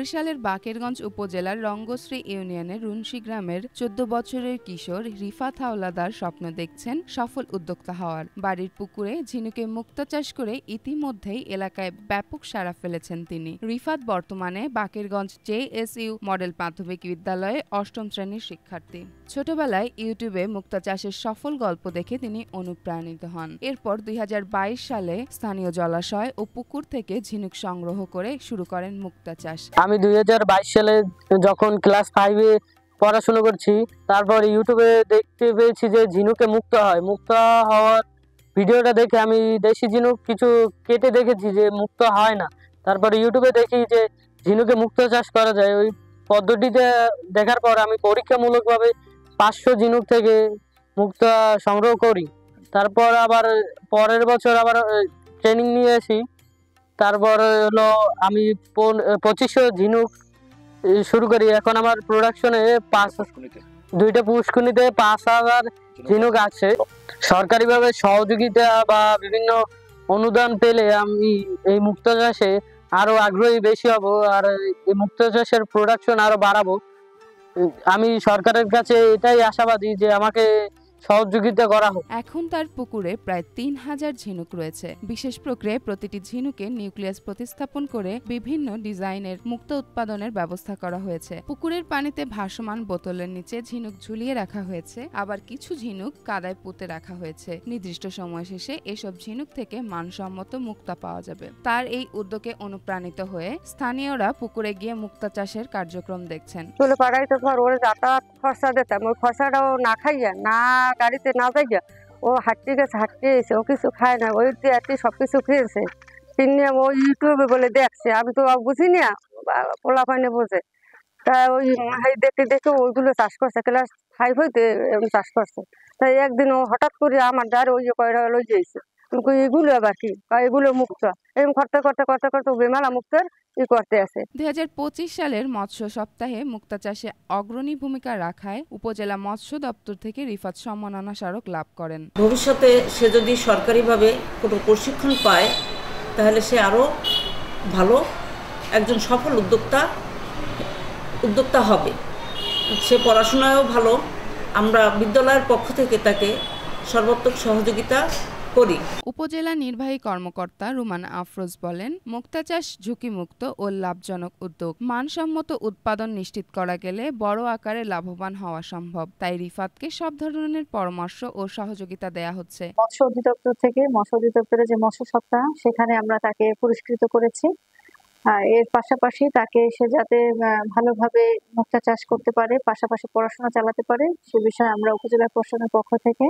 বরিশালের বাকেরগঞ্জ উপজেলার রঙ্গশ্রী ইউনিয়নের রুনশী গ্রামের ১৪ বছরের কিশোর রিফাত হাওলাদার স্বপ্ন দেখছেন সফল উদ্যোক্তা হওয়ার। বাড়ির পুকুরে ঝিনুকে মুক্তা চাষ করে ইতিমধ্যেই এলাকায় ব্যাপক সাড়া ফেলেছেন তিনি। রিফাত বর্তমানে বাকেরগঞ্জ জেএসইউ মডেল প্রাথমিক বিদ্যালয়ে ৮ম শ্রেণীর শিক্ষার্থী। ছোটবেলায় ইউটিউবে মুক্তা চাষের সফল গল্প দেখে তিনি অনুপ্রাণিত হন। এরপর ২০২২ সালে স্থানীয় জলাশয় ও পুকুর থেকে ঝিনুক সংগ্রহ করে শুরু করেন মুক্তা চাষ। আমি ২০২২ সালে যখন ক্লাস 5-এ পড়াশোনা করছি, তারপর ইউটিউবে দেখতে পেয়েছি যে ঝিনুকে মুক্তা হয়। মুক্তা হওয়ার ভিডিওটা দেখে আমি দেশি ঝিনুক কিছু কেটে দেখেছি যে মুক্তা হয় না। তারপরে ইউটিউবে দেখি যে ঝিনুকে মুক্তা চাষ করা যায়। ওই পদ্ধতিতে দেখার পর আমি পরীক্ষামূলকভাবে 500 ঝিনুক থেকে মুক্তা সংগ্রহ করি। তারপর আবার পরের বছর আবার ট্রেনিং নিয়ে আসি। তারপর হলো আমি 2500 ঝিনুক শুরু করি। এখন আমার প্রোডাকশনে 2টা পুষ্কুনিতে 5000 ঝিনুক আছে। সরকারিভাবে সহযোগিতা বা বিভিন্ন অনুদান পেলে আমি এই মুক্তা চাষে আরো আগ্রহী বেশি হব, আর এই মুক্তা চাষের প্রোডাকশন আরো বাড়াবো। আমি সরকারের কাছে এটাই আশাবাদী যে আমাকে সহযোগিতা করা হোক। এখন তার পুকুরে প্রায় 3000 ঝিনুক রয়েছে। বিশেষ প্রক্রিয়ায় প্রতিটি ঝিনুকে নিউক্লিয়াস প্রতিস্থাপন করে বিভিন্ন ডিজাইনের মুক্তা উৎপাদনের ব্যবস্থা করা হয়েছে। পুকুরের পানিতে ভাসমান বোতলের নিচে ঝিনুক ঝুলিয়ে রাখা হয়েছে, আবার কিছু ঝিনুক কাদায় পুঁতে রাখা হয়েছে। নির্দিষ্ট সময় শেষে এসব ঝিনুক থেকে মানসম্মত মুক্তা পাওয়া যাবে। তার এই উদ্যোগে অনুপ্রাণিত হয়ে স্থানীয়রা পুকুরে গিয়ে মুক্তা চাষের কার্যক্রম দেখছেন। যাতায়াত খরচা দিতাম, ওই খরচাটাও না খাইয়া, না গাড়িতে না যাইয়া ও হাঁটতে গেছে, হাঁটতে এসে ও কিছু খায় না, ওই দিয়ে সবকিছু খেয়েছে। কিনে ও ইউটিউবে বলে দেখছে, আমি তো বুঝি না, পোলা পাইনে বোঝে। তা ওই দেখতে দেখে ওইগুলো চাষ করছে, ক্লাস 5 হইতে চাষ করছে। তাই একদিন ও হঠাৎ করে আমার দ্বারা ওই কয়টা লই যাইছে। এগুলো আবার কি, এগুলো মুক্ত এরকম করতে করতে করতে করতে বেমালা মুক্তের করতে আছে। ২০২৫ সালের মৎস্য সপ্তাহে মুক্তা চাষে অগ্রণী ভূমিকা রাখায় উপজেলা মৎস্য দপ্তর থেকে রিফাত সম্মাননা স্মারক লাভ করেন। ভবিষ্যতে সে যদি সরকারিভাবে কোনো প্রশিক্ষণ পায় তাহলে সে আরও ভালো একজন সফল উদ্যোক্তা হবে। সে পড়াশোনায়ও ভালো। আমরা বিদ্যালয়ের পক্ষ থেকে তাকে সর্বাত্মক সহযোগিতা করি। উপজেলা নির্বাহী কর্মকর্তা রুমান আফরোজ বলেন, মুক্তা চাষ ঝুঁকিমুক্ত ও লাভজনক উদ্যোগ। মানসম্মত উৎপাদন নিশ্চিত করা গেলে বড় আকারে লাভবান হওয়া সম্ভব। তাই রিফাতকে সব ধরনের পরামর্শ ও সহযোগিতা দেয়া হচ্ছে। মৎস্য অধিদপ্তর থেকে মৎস্য অধিদপ্তরের যে মৎস্য সপ্তাহ, সেখানে আমরা তাকে পুরস্কৃত করেছি। এর পাশাপাশি তাকে সে যাতে ভালোভাবে মুক্তা চাষ করতে পারে, পাশাপাশি পড়াশোনা চালাতে পারে, সে বিষয়ে আমরা উপজেলা প্রশাসনের পক্ষ থেকে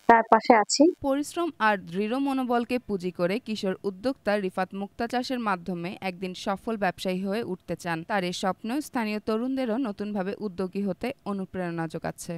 তার পাশে আছি। পরিশ্রম আর দৃঢ় মনোবলকে পুঁজি করে কিশোর উদ্যোক্তা রিফাত মুক্তা চাষের মাধ্যমে একদিন সফল ব্যবসায়ী হয়ে উঠতে চান। তার এই স্বপ্ন স্থানীয় তরুণদেরও নতুনভাবে উদ্যোগী হতে অনুপ্রেরণা যোগাচ্ছে।